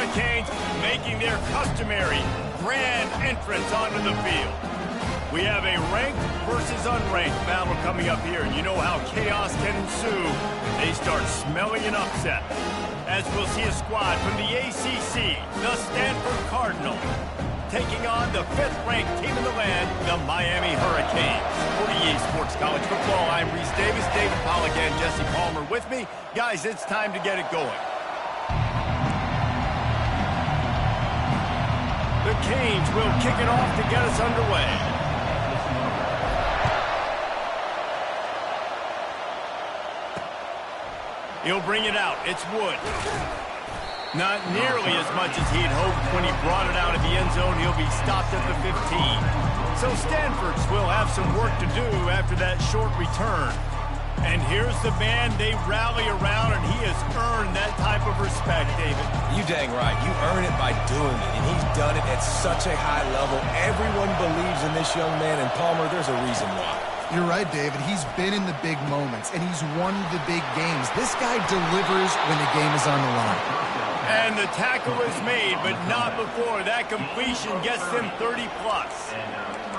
Hurricanes making their customary grand entrance onto the field. We have a ranked versus unranked battle coming up here, and you know how chaos can ensue. They start smelling an upset, as we'll see a squad from the ACC, the Stanford Cardinals, taking on the 5th-ranked team in the land, the Miami Hurricanes. For EA Sports College Football, I'm Reese Davis, David Pollack, and Jesse Palmer with me. Guys, it's time to get it going. The Canes will kick it off to get us underway. He'll bring it out. It's Wood. Not nearly as much as he'd hoped when he brought it out of the end zone. He'll be stopped at the 15. So Stanford's will have some work to do after that short return. And here's the man they rally around, and he has earned that type of respect, David. You dang right. You earn it by doing it, and he's done it at such a high level. Everyone believes in this young man, and Palmer, there's a reason why. You're right, David. He's been in the big moments, and he's won the big games. This guy delivers when the game is on the line. And the tackle is made, but not before that completion gets them 30-plus.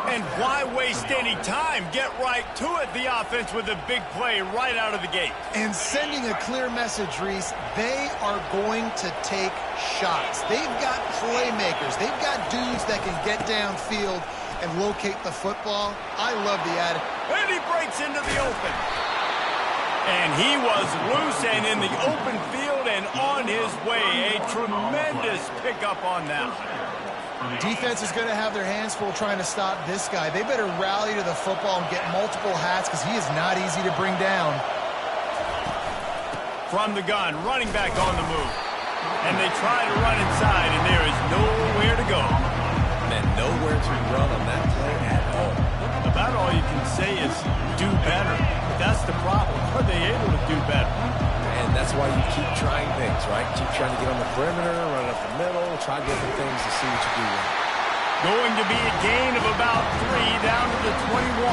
And why waste any time? Get right to it, the offense, with a big play right out of the gate. And sending a clear message, Reese, they are going to take shots. They've got playmakers. They've got dudes that can get downfield and locate the football. I love the attitude. And he breaks into the open. And he was loose and in the open field and on his way. A tremendous pickup on that one. Defense is going to have their hands full trying to stop this guy. They better rally to the football and get multiple hats because he is not easy to bring down. From the gun, running back on the move. And they try to run inside, and there is nowhere to go. And nowhere to run on that play at all. About all you can say is do better. That's the problem. Are they able to do better? And that's why you keep trying things, right? Keep trying to get on the perimeter, run up the middle, try different things to see what you do right. Going to be a gain of about 3 down to the 21.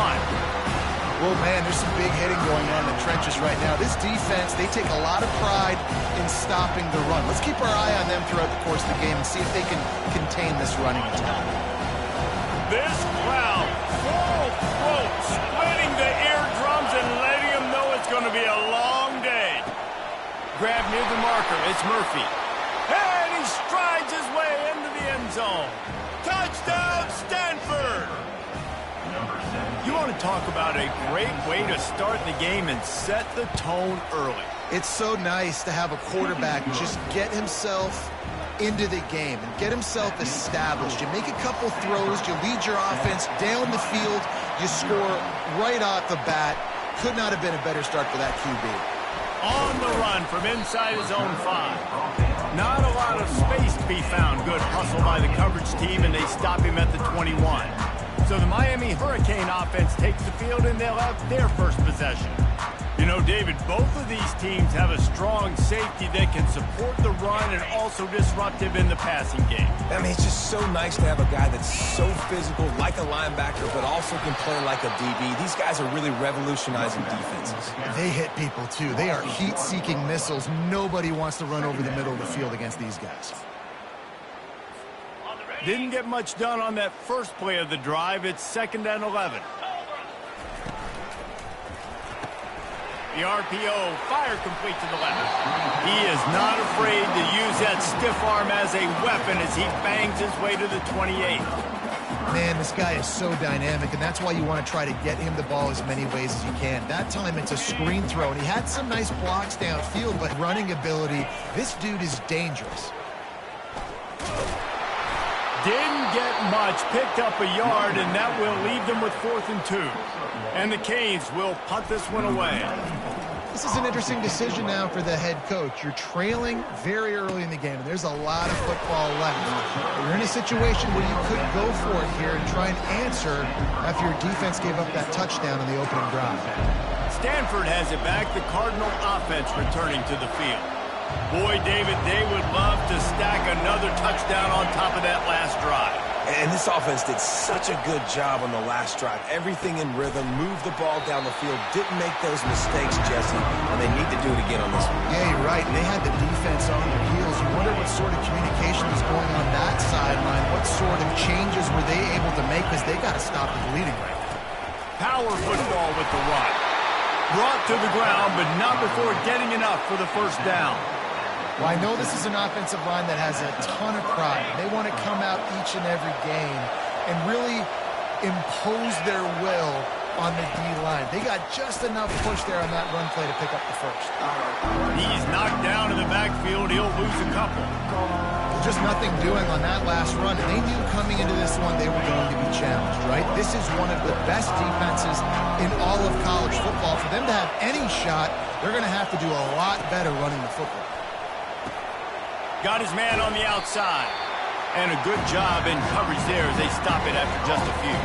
Well, man, there's some big hitting going on in the trenches right now. This defense, they take a lot of pride in stopping the run. Let's keep our eye on them throughout the course of the game and see if they can contain this running attack. This crowd, full throat, splitting the eardrums and letting them know it's going to be a long day. Grab near the marker, it's Murphy. And he strides his way into the end zone. Touchdown, Stanford! You want to talk about a great way to start the game and set the tone early. It's so nice to have a quarterback just get himself into the game and get himself established. You make a couple throws, you lead your offense down the field, you score right off the bat. Could not have been a better start for that QB. On the run from inside his own 5. Not a lot of space to be found. Good hustle by the coverage team, and they stop him at the 21. So the Miami Hurricane offense takes the field, and they'll have their first possession. You know, David, both of these teams have a strong safety that can support the run and also disruptive in the passing game. I mean, it's just so nice to have a guy that's so physical, like a linebacker, but also can play like a DB. These guys are really revolutionizing defenses. They hit people, too. They are heat-seeking missiles. Nobody wants to run over the middle of the field against these guys. Didn't get much done on that first play of the drive. It's 2nd and 11. The RPO, fire complete to the left. He is not afraid to use that stiff arm as a weapon as he bangs his way to the 28. Man, this guy is so dynamic, and that's why you want to try to get him the ball as many ways as you can. That time it's a screen throw, and he had some nice blocks downfield, but running ability, this dude is dangerous. Didn't get much, picked up a yard, and that will leave them with 4th and 2. And the Canes will punt this one away. This is an interesting decision now for the head coach. You're trailing very early in the game, and there's a lot of football left. You're in a situation where you could go for it here and try and answer after your defense gave up that touchdown on the opening drive. Stanford has it back, the Cardinal offense returning to the field. Boy, David, they would love to stack another touchdown on top of that last drive. And this offense did such a good job on the last drive. Everything in rhythm, moved the ball down the field, didn't make those mistakes, Jesse, and they need to do it again on this one. Yeah, you're right. And they had the defense on their heels. You wonder what sort of communication leading right now. Power football with the run. Brought to the ground, but not before getting enough for the first down. Well, I know this is an offensive line that has a ton of pride. They want to come out each and every game and really impose their will on the D-line. They got just enough push there on that run play to pick up the first. He's knocked down in the backfield. He'll lose a couple. Just nothing doing on that last run. And they knew coming into this one they were going to be challenged, right? This is one of the best defenses in all of college football. For them to have any shot, they're going to have to do a lot better running the football. Got his man on the outside. And a good job in coverage there as they stop it after just a few.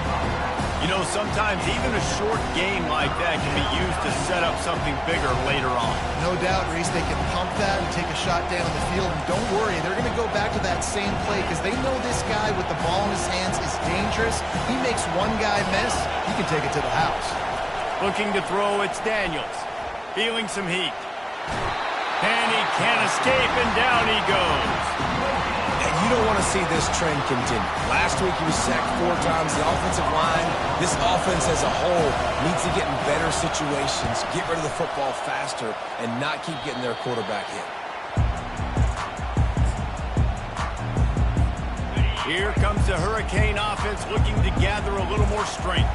You know, sometimes even a short game like that can be used to set up something bigger later on. No doubt, Reese, they can pump that and take a shot down the field. And don't worry, they're going to go back to that same play because they know this guy with the ball in his hands is dangerous. He makes one guy miss, he can take it to the house. Looking to throw, it's Daniels. Feeling some heat. And he can't escape, and down he goes. And you don't want to see this trend continue. Last week he was sacked 4 times. The offensive line, this offense as a whole, needs to get in better situations, get rid of the football faster, and not keep getting their quarterback hit. Here comes the Hurricane offense looking to gather a little more strength.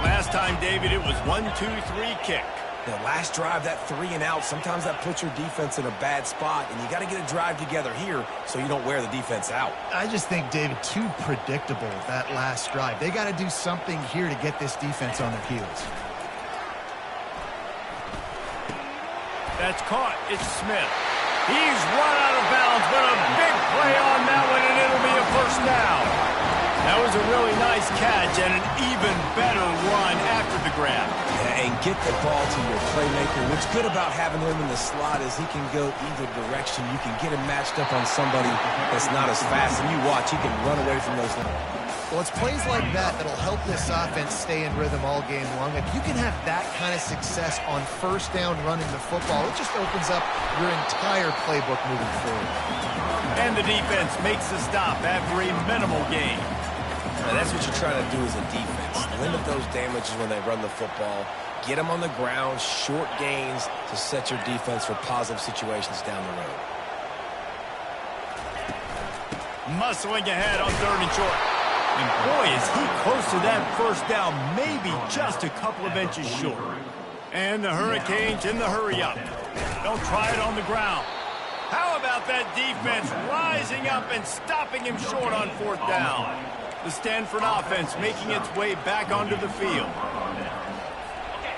Last time, David, it was 1-2-3 kick. The last drive, that 3 and out, sometimes that puts your defense in a bad spot, and you got to get a drive together here so you don't wear the defense out. I just think, David, too predictable that last drive. They got to do something here to get this defense on their heels. That's caught. It's Smith. He's run out of bounds, but a big play on that one, and it'll be a first down. That was a really nice catch and an even better run after the grab. Yeah, and get the ball to your playmaker. What's good about having him in the slot is he can go either direction. You can get him matched up on somebody that's not as fast, and you watch, he can run away from those. Well, it's plays like that that'll help this offense stay in rhythm all game long. If you can have that kind of success on first down running the football, it just opens up your entire playbook moving forward. And the defense makes the stop after a minimal gain. And that's what you're trying to do as a defense. Limit those damages when they run the football. Get them on the ground, short gains to set your defense for positive situations down the road. Muscling ahead on 3rd and short. And boy, is he close to that first down, maybe just a couple of inches short. And the Hurricanes in the hurry-up. They'll try it on the ground. How about that defense rising up and stopping him short on 4th down? The Stanford offense making its way back onto the field.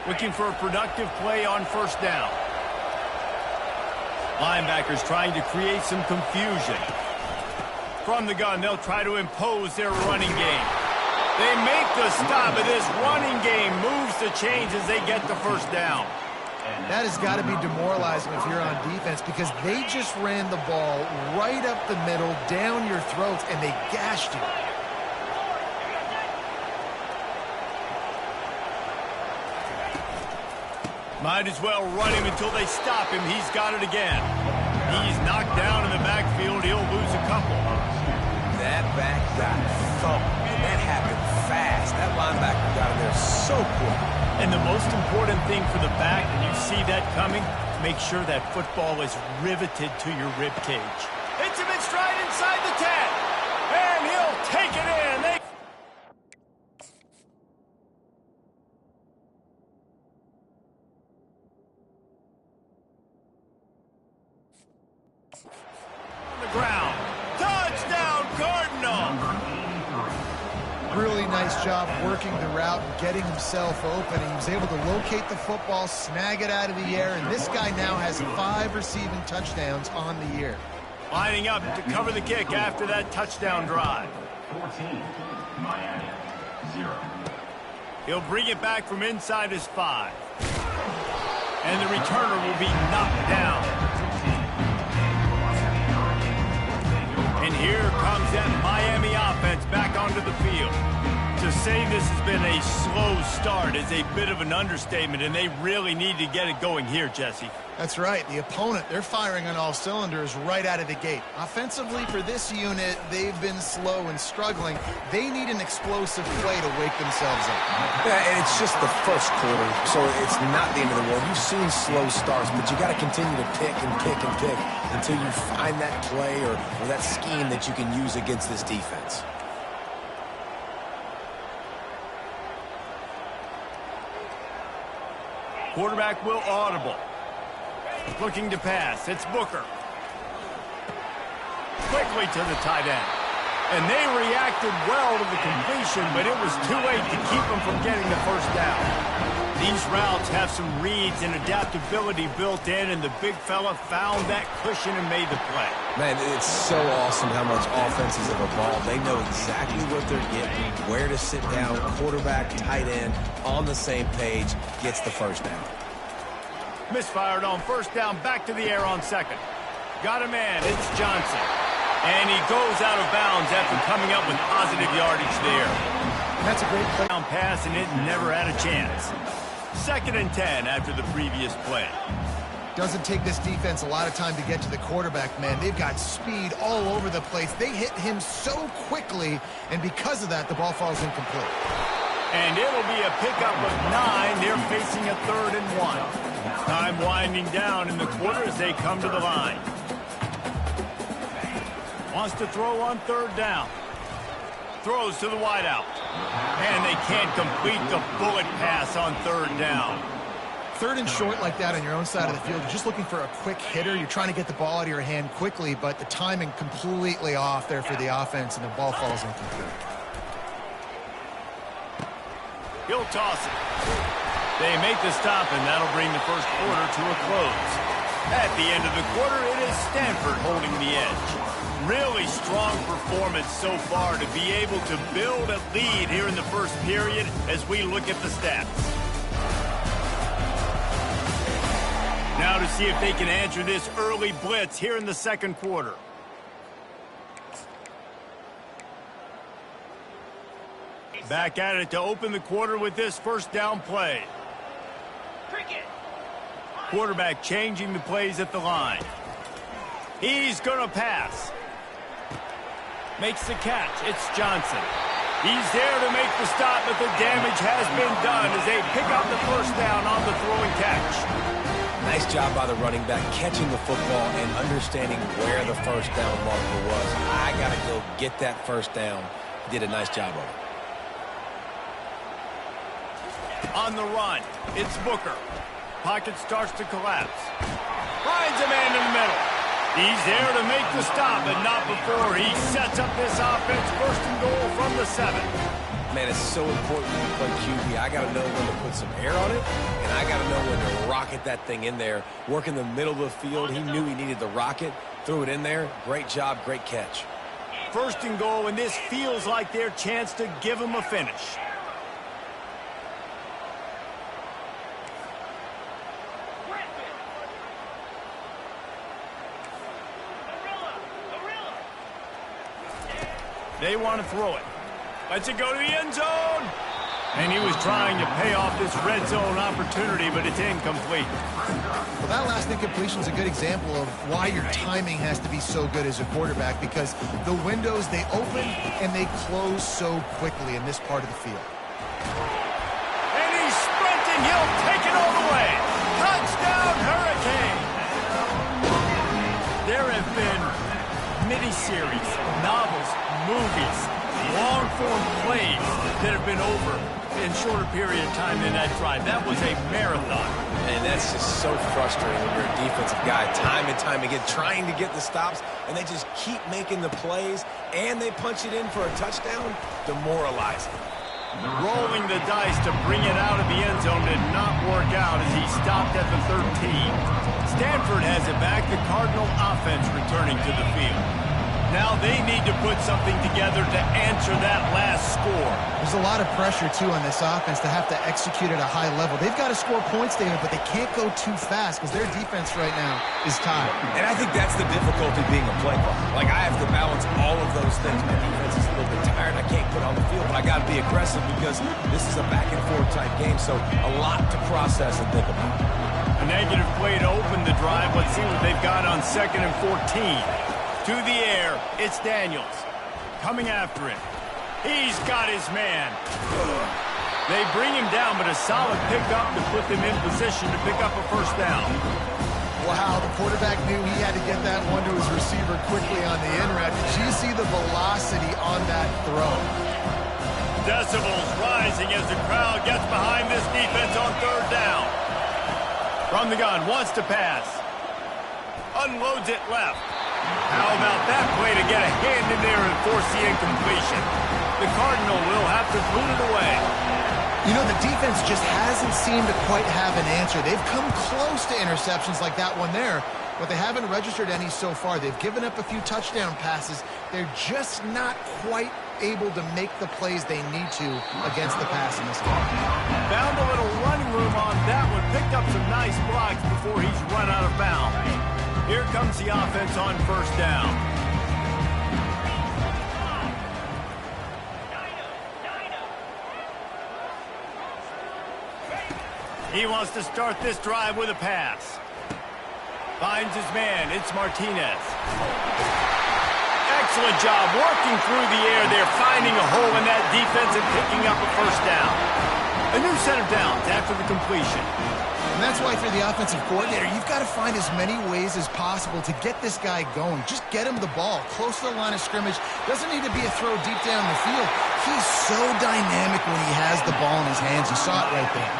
Looking for a productive play on 1st down. Linebackers trying to create some confusion. From the gun, they'll try to impose their running game. They make the stop, and this running game moves the chains as they get the first down. That has got to be demoralizing if you're on defense because they just ran the ball right up the middle, down your throats, and they gashed you. Might as well run him until they stop him. He's got it again. He's knocked down in the backfield. He'll lose a couple. That back got thumped, and that happened fast. That linebacker got in there so quick. And the most important thing for the back, when you see that coming, make sure that football is riveted to your rib cage. Hits him in stride inside the 10. And he'll take it in. Ground. Touchdown, Cardinal! Really nice job working the route and getting himself open. He was able to locate the football, snag it out of the air, and this guy now has 5 receiving touchdowns on the year. Lining up to cover the kick after that touchdown drive. 14, Miami, 0. He'll bring it back from inside his 5. And the returner will be knocked down. And here comes that Miami offense back onto the field. To say this has been a slow start is a bit of an understatement, and they really need to get it going here, Jesse. That's right. The opponent, they're firing on all cylinders right out of the gate. Offensively, for this unit, they've been slow and struggling. They need an explosive play to wake themselves up. Yeah, and it's just the first quarter, so it's not the end of the world. You've seen slow starts, but you got to continue to pick and pick and pick until you find that play or that scheme that you can use against this defense. Quarterback will audible. Looking to pass. It's Booker. Quickly to the tight end. And they reacted well to the completion, but it was too late to keep them from getting the first down. These routes have some reads and adaptability built in, and the big fella found that cushion and made the play. Man, it's so awesome how much offenses have evolved. They know exactly what they're getting, where to sit down, quarterback, tight end, on the same page, gets the first down. Misfired on first down, back to the air on second. Got a man, it's Johnson. And he goes out of bounds after coming up with positive yardage there. That's a great play. Down pass, and it never had a chance. 2nd and 10 after the previous play. Doesn't take this defense a lot of time to get to the quarterback, man. They've got speed all over the place. They hit him so quickly, and because of that, the ball falls incomplete. And it'll be a pickup of 9. They're facing a 3rd and 1. Time winding down in the quarter as they come to the line. Wants to throw on 3rd down. Throws to the wideout. And they can't complete the bullet pass on 3rd down. 3rd and short like that on your own side of the field. You're just looking for a quick hitter. You're trying to get the ball out of your hand quickly, but the timing completely off there for the offense, and the ball falls incomplete. He'll toss it. They make the stop, and that'll bring the first quarter to a close. At the end of the quarter, it is Stanford holding the edge. Really strong performance so far to be able to build a lead here in the first period as we look at the stats. Now to see if they can answer this early blitz here in the second quarter. Back at it to open the quarter with this first down play. Quarterback changing the plays at the line. He's going to pass. Makes the catch. It's Johnson. He's there to make the stop, but the damage has been done as they pick up the first down on the throw and catch. Nice job by the running back catching the football and understanding where the first down marker was. I got to go get that first down. He did a nice job of it. On the run, it's Booker. Pocket starts to collapse. Finds a man in the middle. He's there to make the stop, but not before he sets up this offense. 1st and goal from the 7. Man, it's so important when you play QB. I got to know when to put some air on it, and I got to know when to rocket that thing in there. Work in the middle of the field. He knew he needed the rocket. Threw it in there. Great job, great catch. 1st and goal, and this feels like their chance to give him a finish. They want to throw it. Lets it go to the end zone. And he was trying to pay off this red zone opportunity, but it's incomplete. Well, that last incompletion is a good example of why your timing has to be so good as a quarterback, because the windows, they open and they close so quickly in this part of the field. And he's sprinting. He'll take it all the way. Touchdown, Hurricane. There have been miniseries, novels, movies, long-form plays that have been over in shorter period of time than that drive. That was a marathon. And that's just so frustrating when you're a defensive guy, time and time again, trying to get the stops, and they just keep making the plays, and they punch it in for a touchdown. Demoralizing. Rolling the dice to bring it out of the end zone did not work out as he stopped at the 13. Stanford has it back. The Cardinal offense returning to the field. Now they need to put something together to answer that last score. There's a lot of pressure, too, on this offense to have to execute at a high level. They've got to score points, David, but they can't go too fast because their defense right now is tired. And I think that's the difficulty being a play caller. Like, I have to balance all of those things. My defense is a little bit tired. I can't put on the field, but I got to be aggressive because this is a back-and-forth type game, so a lot to process and think about. A negative play to open the drive. Let's see what they've got on 2nd and 14. To the air, it's Daniels. Coming after him. He's got his man. They bring him down, but a solid pickup to put them in position to pick up a first down. Wow, the quarterback knew he had to get that one to his receiver quickly on the in route. Did you see the velocity on that throw? Decibels rising as the crowd gets behind this defense on 3rd down. From the gun, wants to pass. Unloads it left. How about that play to get a hand in there and force the incompletion? The Cardinal will have to boot it away. You know, the defense just hasn't seemed to quite have an answer. They've come close to interceptions like that one there, but they haven't registered any so far. They've given up a few touchdown passes. They're just not quite able to make the plays they need to against the pass in this game. Found a little running room on that one. Picked up some nice blocks before he's run out of bounds. Here comes the offense on 1st down. He wants to start this drive with a pass. Finds his man. It's Martinez. Excellent job working through the air there, finding a hole in that defense and picking up a first down. A new set of downs after the completion. And that's why for the offensive coordinator, you've got to find as many ways as possible to get this guy going. Just get him the ball close to the line of scrimmage. Doesn't need to be a throw deep down the field. He's so dynamic when he has the ball in his hands. You saw it right there.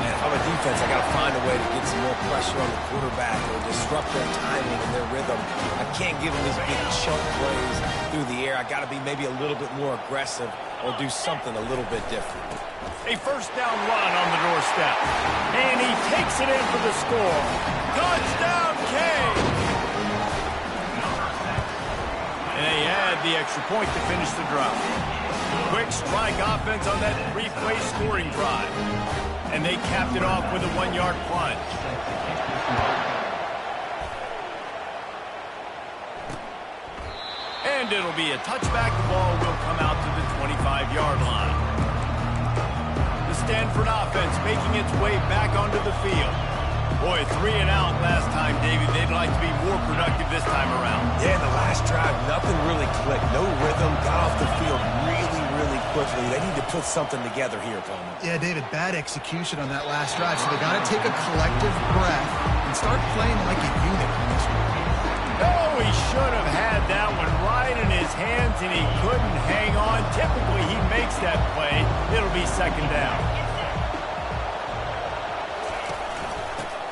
Man, if I'm a defense, I got to find a way to get some more pressure on the quarterback or disrupt their timing and their rhythm. I can't give them these big chunk plays through the air. I got to be maybe a little bit more aggressive or do something a little bit different. A first down run on the doorstep. And he takes it in for the score. Touchdown, Kane! And they add the extra point to finish the drive. Quick strike offense on that 3-play scoring drive. And they capped it off with a 1-yard plunge. And it'll be a touchback. The ball will come out to the 25-yard line. The Stanford offense making its way back onto the field. Boy, 3 and out last time, David. They'd like to be more productive this time around. Yeah, in the last drive, nothing really clicked. No rhythm, got off the field really quickly. They need to put something together here, Palmer. Yeah, David, bad execution on that last drive, so they got to take a collective breath and start playing like a unit on this one. Oh, he should have had that one right in his hands, and he couldn't hang on. Typically, he makes that play. It'll be 2nd down.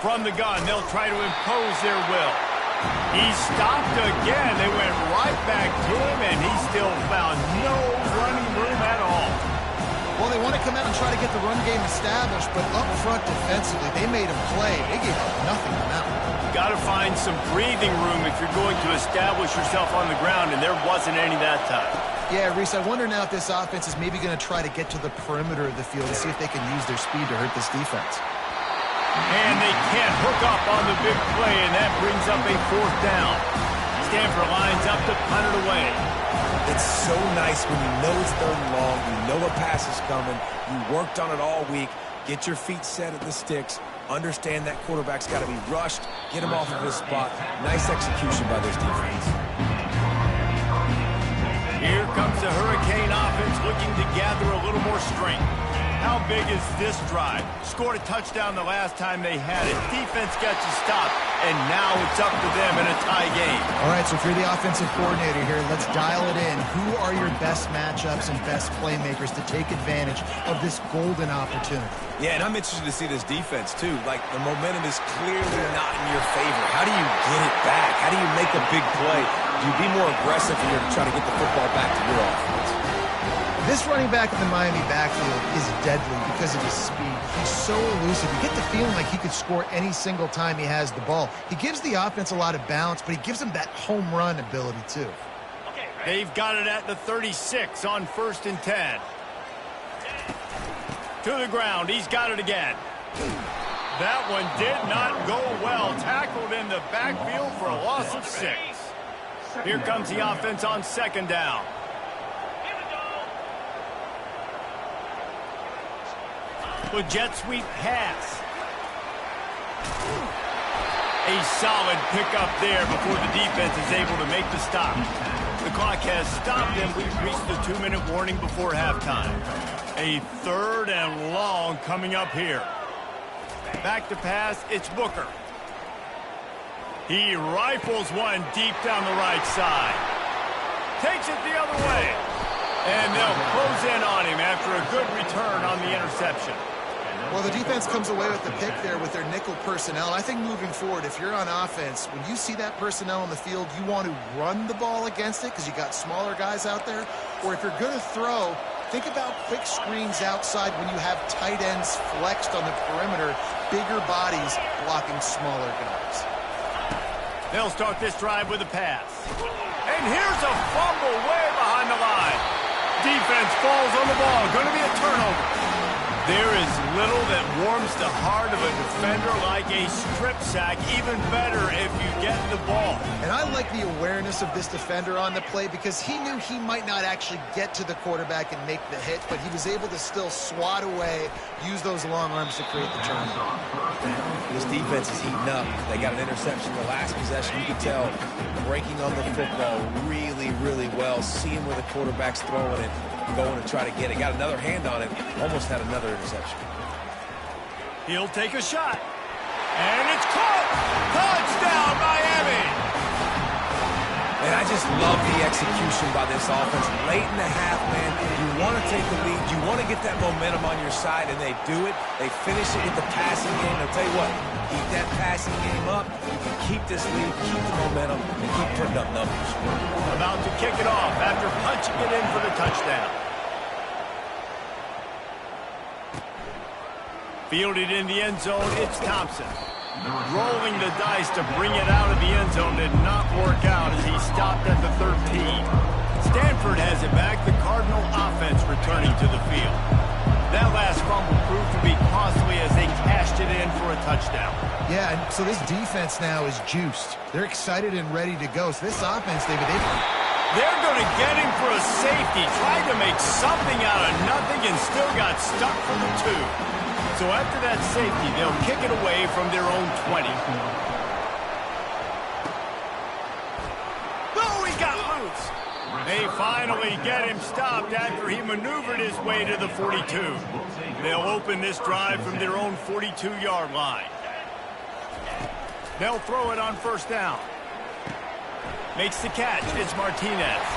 From the gun, they'll try to impose their will. He stopped again. They went right back to him, and he still found no running room at all. Well, they want to come out and try to get the run game established, but up front defensively, they made him play. They gave up nothing on that one. Got to find some breathing room if you're going to establish yourself on the ground, and there wasn't any that time. Yeah, Reese, I wonder now if this offense is maybe going to try to get to the perimeter of the field to see if they can use their speed to hurt this defense. And they can't hook up on the big play, and that brings up a 4th down. Stanford lines up to punt it away. It's so nice when you know it's 3rd and long, you know a pass is coming, you worked on it all week, get your feet set at the sticks, understand that quarterback's got to be rushed, get him off of his spot. Nice execution by this defense. Here comes the Hurricane offense looking to gather a little more strength. How big is this drive? Scored a touchdown the last time they had it. Defense gets a stop, and now it's up to them in a tie game. All right, so if you're the offensive coordinator here, let's dial it in. Who are your best matchups and best playmakers to take advantage of this golden opportunity? Yeah, and I'm interested to see this defense, too. Like, the momentum is clearly not in your favor. How do you get it back? How do you make a big play? Do you be more aggressive here to try to get the football back to your offense? This running back in the Miami backfield is deadly because of his speed. He's so elusive. You get the feeling like he could score any single time he has the ball. He gives the offense a lot of balance, but he gives them that home run ability, too. Okay, They've got it at the 36 on 1st and 10. To the ground. He's got it again. That one did not go well. Tackled in the backfield for a loss of 6. Here comes the offense on 2nd down. The jet sweep pass. A solid pickup there before the defense is able to make the stop. The clock has stopped, and we've reached the 2-minute warning before halftime. A 3rd and long coming up here. Back to pass, it's Booker. He rifles one deep down the right side. Takes it the other way. And they'll close in on him after a good return on the interception. Well, the defense comes away with the pick there with their nickel personnel. I think moving forward, if you're on offense, when you see that personnel on the field, you want to run the ball against it because you got smaller guys out there. Or if you're going to throw, think about quick screens outside when you have tight ends flexed on the perimeter, bigger bodies blocking smaller guys. They'll start this drive with a pass. And here's a fumble way behind the line. Defense falls on the ball. Going to be a turnover. There is little that warms the heart of a defender like a strip sack. Even better if you get the ball. And I like the awareness of this defender on the play because he knew he might not actually get to the quarterback and make the hit, but he was able to still swat away, use those long arms to create the turnover. This defense is heating up. They got an interception the last possession. You can tell breaking on the football really, really well. Seeing where the quarterback's throwing it, going to try to get it. Got another hand on it. Almost had another interception. He'll take a shot. And it's caught. Touchdown, Miami. And I just love the execution by this offense. Late in the half, man, you want to take the lead. You want to get that momentum on your side, and they do it. They finish it with the passing game. I'll tell you what, keep that passing game up. You can keep this lead, keep the momentum, and keep putting up numbers. About to kick it off after punching it in for the touchdown. Fielded in the end zone, it's Thompson. Rolling the dice to bring it out of the end zone did not work out as he stopped at the 13. Stanford has it back, the Cardinal offense returning to the field. That last fumble proved to be costly as they cashed it in for a touchdown. Yeah, and so this defense now is juiced. They're excited and ready to go. So this offense, David, they're going to get him for a safety. Tried to make something out of nothing and still got stuck for the 2. So after that safety, they'll kick it away from their own 20. Oh, he got loose. They finally get him stopped after he maneuvered his way to the 42. They'll open this drive from their own 42-yard line. They'll throw it on 1st down. Makes the catch. It's Martinez.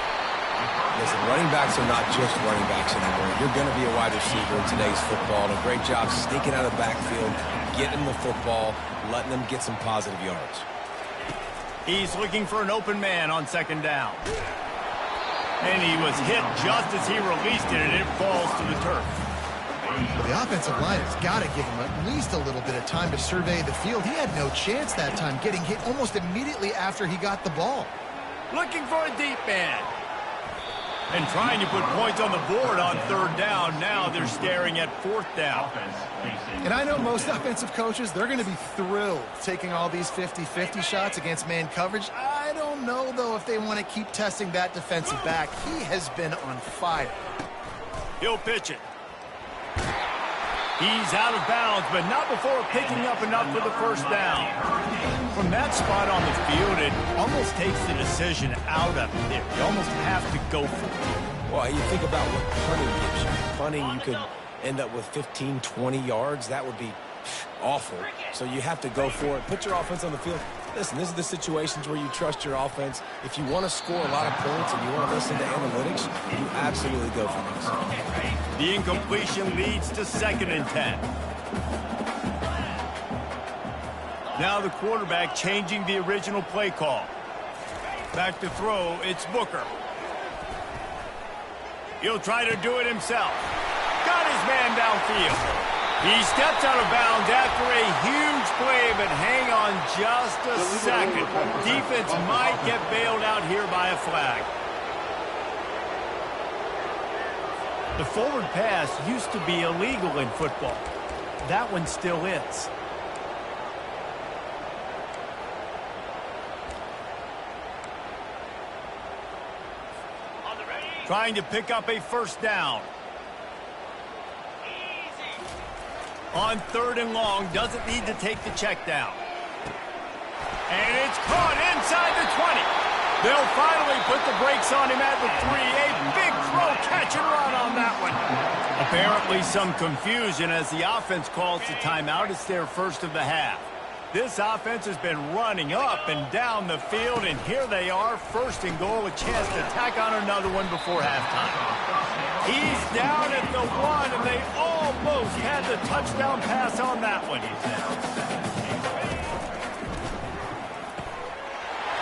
Listen, running backs are not just running backs anymore. You're going to be a wide receiver in today's football. And a great job sneaking out of the backfield, getting the football, letting them get some positive yards. He's looking for an open man on 2nd down. And he was hit just as he released it, and it falls to the turf. the offensive line has got to give him at least a little bit of time to survey the field. He had no chance that time, getting hit almost immediately after he got the ball. Looking for a deep man. And trying to put points on the board on 3rd down. Now they're staring at 4th down. And I know most offensive coaches, they're going to be thrilled taking all these 50-50 shots against man coverage. I don't know, though, if they want to keep testing that defensive back. He has been on fire. He'll pitch it. He's out of bounds, but not before picking up enough for the 1st down. From that spot on the field, it almost takes the decision out of it there. You almost have to go for it. Well, you think about what punting gives you. Punting, you could end up with 15, 20 yards. That would be awful. So you have to go for it. Put your offense on the field. Listen, this is the situations where you trust your offense. If you want to score a lot of points and you want to listen to analytics, you absolutely go for this. The incompletion leads to 2nd and 10. Now the quarterback changing the original play call. Back to throw, it's Booker. He'll try to do it himself. Got his man downfield. He steps out of bounds after a huge play, but hang on just a second. Defense might get bailed out here by a flag. The forward pass used to be illegal in football. That one still is. Trying to pick up a first down. On 3rd and long, doesn't need to take the check down. And it's caught inside the 20. They'll finally put the brakes on him at the 3. A big throw, catch and run on that one. Apparently some confusion as the offense calls the timeout. It's their first of the half. This offense has been running up and down the field, and here they are, 1st and goal, a chance to tack on another one before halftime. He's down at the 1, and they almost had the touchdown pass on that one.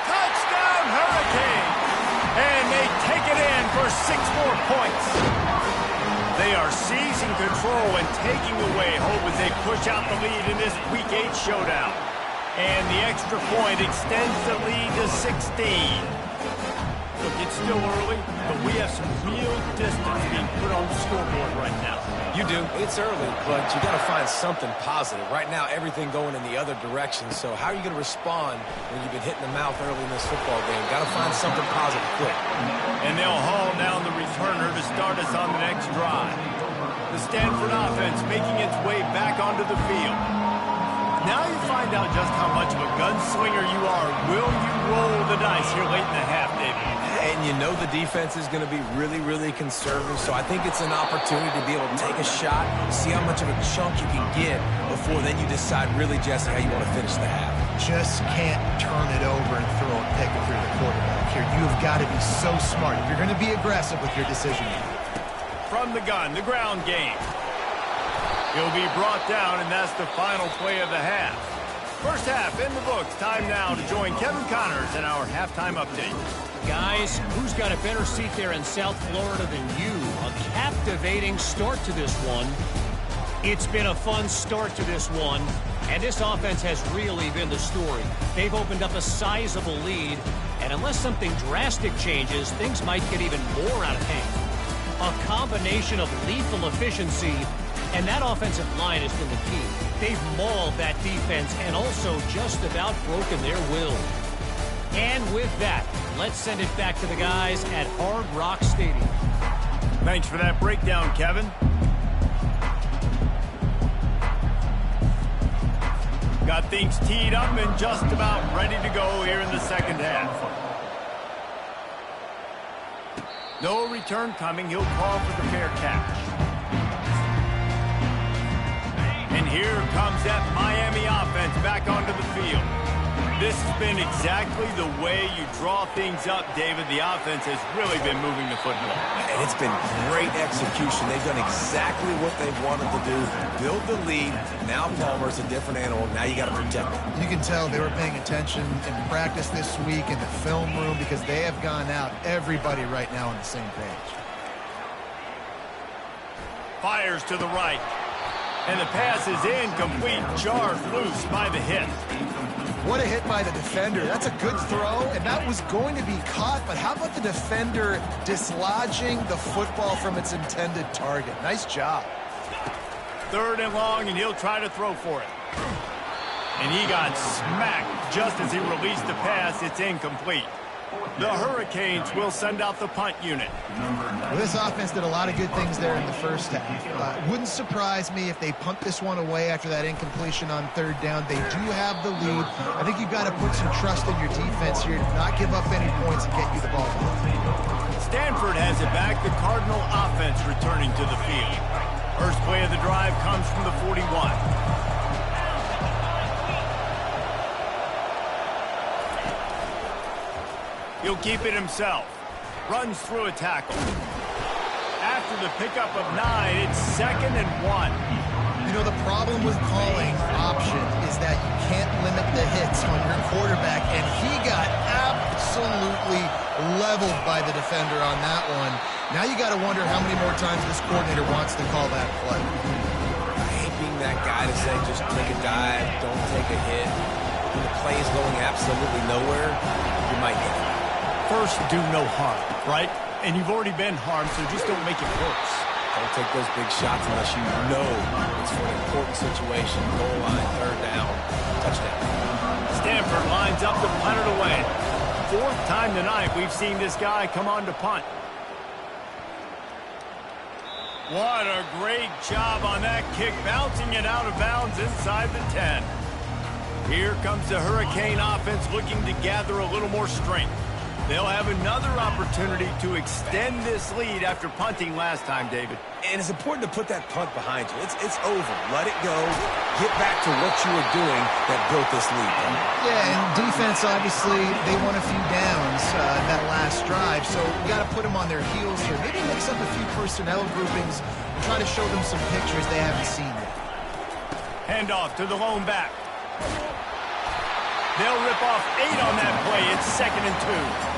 Touchdown, Hurricane! And they take it in for 6 more points. They are seizing control and taking away hope as they push out the lead in this Week 8 showdown. And the extra point extends the lead to 16. Look, it's still early, but we have some real distance being put on the scoreboard right now. You do. It's early, but you got to find something positive. Right now, everything going in the other direction. So how are you going to respond when you've been hit in the mouth early in this football game? Got to find something positive quick. And they'll haul down the returner to start us on the next drive. The Stanford offense making its way back onto the field. Now you find out just how much of a gunslinger you are. Will you roll the dice here late in the half, David? And you know the defense is going to be really, really conservative, so I think it's an opportunity to be able to take a shot, see how much of a chunk you can get before then you decide really, Jesse, how you want to finish the half. Just can't turn it over and throw a pick if you're the quarterback here. You've got to be so smart. You're going to be aggressive with your decision. From the gun, the ground game. He'll be brought down, and that's the final play of the half. First half in the books. Time now to join Kevin Connors in our halftime update. Guys, who's got a better seat there in South Florida than you? A captivating start to this one. It's been a fun start to this one, and this offense has really been the story. They've opened up a sizable lead, and unless something drastic changes, things might get even more out of hand. A combination of lethal efficiency, and that offensive line has been the key. They've mauled that defense and also just about broken their will. And with that, let's send it back to the guys at Hard Rock Stadium. Thanks for that breakdown, Kevin. Got things teed up and just about ready to go here in the second half. No return coming. He'll call for the fair catch. And here comes that Miami offense back onto the field. This has been exactly the way you draw things up, David. The offense has really been moving the football. And it's been great execution. They've done exactly what they've wanted to do. Build the lead. Now Palmer's a different animal. Now you got to protect him. You can tell they were paying attention in practice this week in the film room because they have gone out, everybody right now on the same page. Fires to the right. And the pass is incomplete, jarred loose by the hit. What a hit by the defender. That's a good throw, and that was going to be caught, but how about the defender dislodging the football from its intended target? Nice job. 3rd and long, and he'll try to throw for it. And he got smacked just as he released the pass. It's incomplete. The Hurricanes will send out the punt unit. Well, this offense did a lot of good things there in the first half. Wouldn't surprise me if they punt this one away after that incompletion on 3rd down. They do have the lead. I think you've got to put some trust in your defense here to not give up any points and get you the ball back. Stanford has it back. The Cardinal offense returning to the field. First play of the drive comes from the 41. He'll keep it himself. Runs through a tackle. After the pickup of 9, it's 2nd and 1. You know, the problem with calling option is that you can't limit the hits on your quarterback, and he got absolutely leveled by the defender on that one. Now you got to wonder how many more times this coordinator wants to call that play. I hate being that guy to say just take a dive, don't take a hit. When the play is going absolutely nowhere, you might get it. First, do no harm, right? And you've already been harmed, so just don't make it worse. Don't take those big shots unless you know it's for an important situation. Goal line, third down, touchdown. Stanford lines up to punt it away. Fourth time tonight we've seen this guy come on to punt. What a great job on that kick, bouncing it out of bounds inside the 10. Here comes the Hurricane offense looking to gather a little more strength. They'll have another opportunity to extend this lead after punting last time, David. And it's important to put that punt behind you. It's over. Let it go. Get back to what you were doing that built this lead. Yeah, and defense, obviously, they won a few downs that last drive, so you got to put them on their heels here. Maybe mix up a few personnel groupings and try to show them some pictures they haven't seen yet. Handoff to the lone back. They'll rip off 8 on that play. It's 2nd and 2.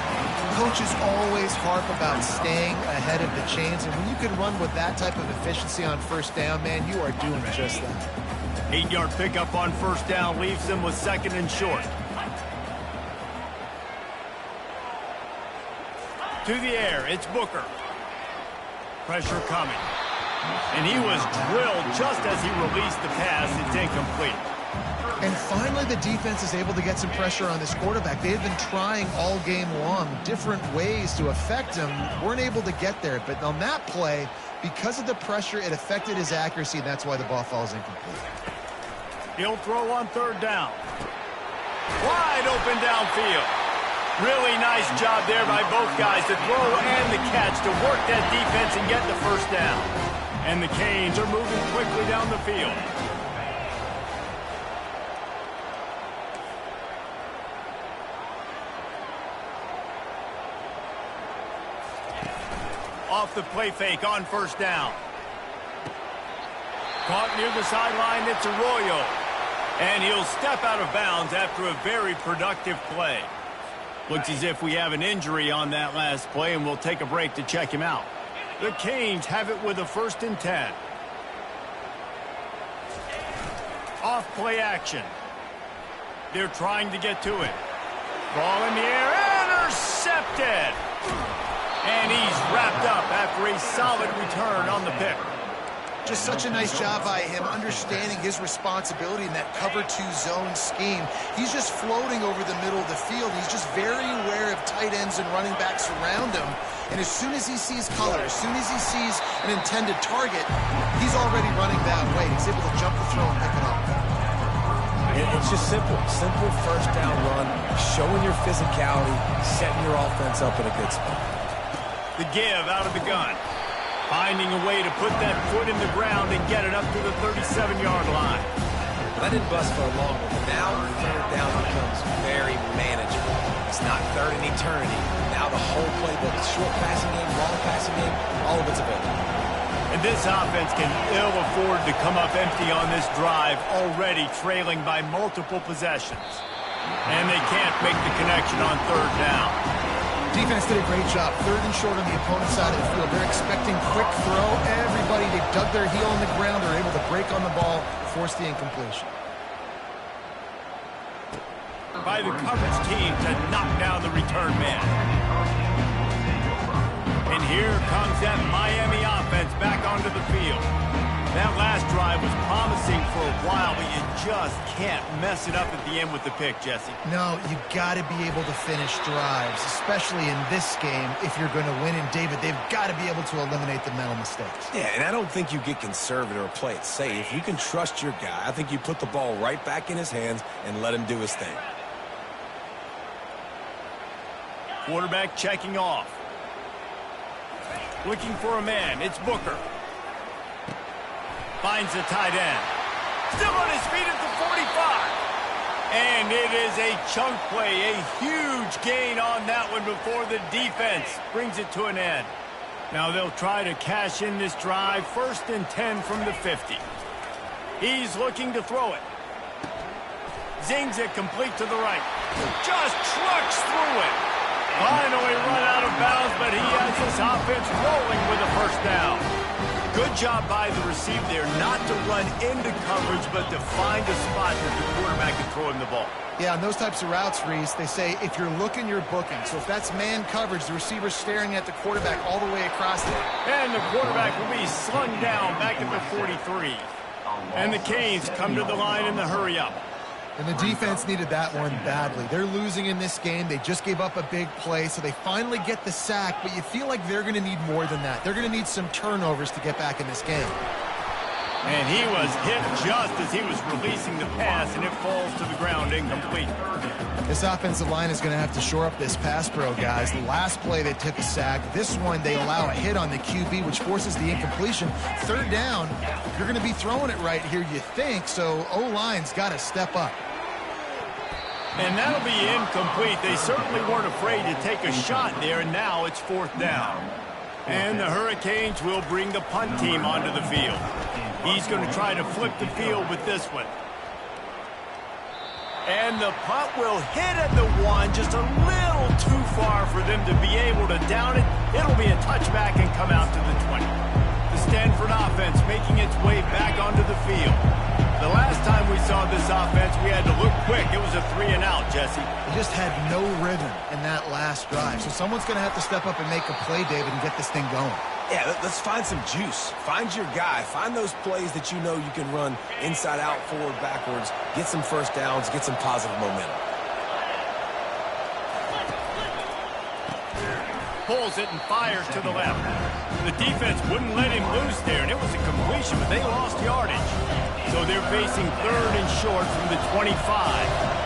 Coaches always harp about staying ahead of the chains, and when you can run with that type of efficiency on first down, man, you are doing just that. 8-yard pickup on first down leaves them with 2nd and short. To the air, it's Booker. Pressure coming. And he was drilled just as he released the pass. It's incomplete. And finally, the defense is able to get some pressure on this quarterback. They've been trying all game long different ways to affect him. Weren't able to get there. But on that play, because of the pressure, it affected his accuracy, and that's why the ball falls incomplete. He'll throw on third down. Wide open downfield. Really nice job there by both guys to throw and the catch to work that defense and get the first down. And the Canes are moving quickly down the field. Off the play fake on first down. Caught near the sideline, it's Arroyo. And he'll step out of bounds after a very productive play. Looks as if we have an injury on that last play, and we'll take a break to check him out. The Canes have it with a 1st and 10. Off play action. They're trying to get to it. Ball in the air, intercepted! And he's wrapped up after a solid return on the pick. Just such a nice job by him understanding his responsibility in that cover 2 zone scheme. He's just floating over the middle of the field. He's just very aware of tight ends and running backs around him. And as soon as he sees color, as soon as he sees an intended target, he's already running that way. He's able to jump the throw and pick it up. It's just simple first down run, showing your physicality, setting your offense up in a good spot. The give out of the gun. Finding a way to put that foot in the ground and get it up to the 37-yard line. That didn't bust for long, but now third down becomes very manageable. It's not third in eternity. Now the whole playbook, short passing game, long passing game, all of it's available. And this offense can ill afford to come up empty on this drive, already trailing by multiple possessions. And they can't make the connection on third down. Defense did a great job. 3rd and short on the opponent's side of the field. They're expecting quick throw. Everybody, they dug their heel on the ground. They're able to break on the ball, force the incompletion. By the coverage team to knock down the return man. And here comes that Miami offense back onto the field. That last drive was promising for a while, but you just can't mess it up at the end with the pick, Jesse. No, you got to be able to finish drives, especially in this game. If you're going to win, and David, they've got to be able to eliminate the mental mistakes. Yeah, and I don't think you get conservative or play it safe. You can trust your guy. I think you put the ball right back in his hands and let him do his thing. Quarterback checking off. Looking for a man. It's Booker. Finds the tight end. Still on his feet at the 45. And it is a chunk play, a huge gain on that one before the defense brings it to an end. Now they'll try to cash in this drive. 1st and 10 from the 50. He's looking to throw it. Zings it complete to the right. Just trucks through it. Finally run out of bounds, but he has this offense rolling with a first down. Good job by the receiver there not to run into coverage, but to find a spot that the quarterback can throw him the ball. Yeah, on those types of routes, Reese, they say if you're looking, you're booking. So if that's man coverage, the receiver's staring at the quarterback all the way across there. And the quarterback will be slung down back at the 43. And the Canes come to the line in the hurry-up. And the defense needed that one badly. They're losing in this game. They just gave up a big play, so they finally get the sack, but you feel like they're going to need more than that. They're going to need some turnovers to get back in this game. And he was hit just as he was releasing the pass, and it falls to the ground incomplete. This offensive line is going to have to shore up this pass pro, guys. The last play they took a sack. This one they allow a hit on the QB, which forces the incompletion. Third down, you're going to be throwing it right here, you think, so O-line's got to step up. And that'll be incomplete. They certainly weren't afraid to take a shot there, and now it's fourth down. And the Hurricanes will bring the punt team onto the field. He's going to try to flip the field with this one. And the punt will hit at the 1, just a little too far for them to be able to down it. It'll be a touchback and come out to the 20. The Stanford offense making its way back onto the field. The last time we saw this offense, we had to look quick. It was a 3-and-out, Jesse. They just had no rhythm in that last drive. So someone's going to have to step up and make a play, David, and get this thing going. Yeah, let's find some juice. Find your guy. Find those plays that you know you can run inside out, forward, backwards. Get some first downs. Get some positive momentum. Pulls it and fires to the left. The defense wouldn't let him loose there, and it was a completion, but they lost yardage. So they're facing third and short from the 25.